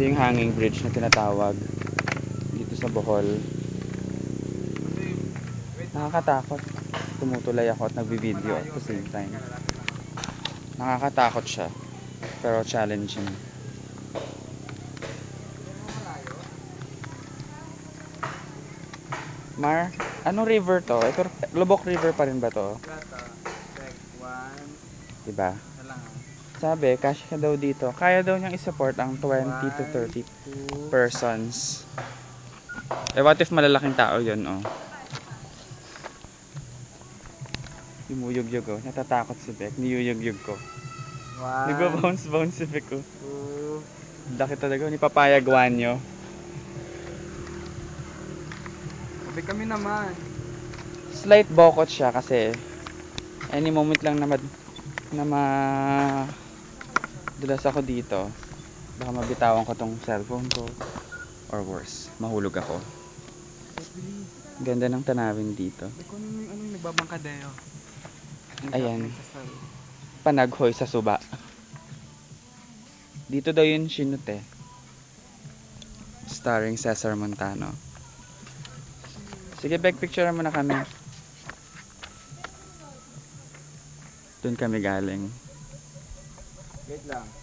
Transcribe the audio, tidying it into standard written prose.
Ito yung hanging bridge na tinatawag dito sa Bohol. Nakakatakot. Tumutulay ako at nagbi-video at the same time. Nakakatakot siya, pero challenging. Mar, anong river to? Ito, Lubok River pa rin ba to? Diba? Sabi, kasya daw dito. Kaya daw niyang isupport ang 20 to 30 persons. Eh, what if malalaking tao yun, oh? Yumuyug-yug, oh. Natatakot si Beck. Niyuyug-yug ko. Nagba-bounce-bounce si Beck, oh. Laki talaga. Ni papayagwan nyo. Sabi kami naman. Slight bokot siya kasi any moment lang na dulas ako dito, baka mabitawan ko tong cellphone ko or worse, mahulog ako. Ganda ng tanawin dito. Ano yung nagbabangkadeo? Ayan, panaghoy sa suba. Dito daw yun sinute, starring Cesar Montano. Sige, back picture mo na kami. Doon kami galing. Wait lang.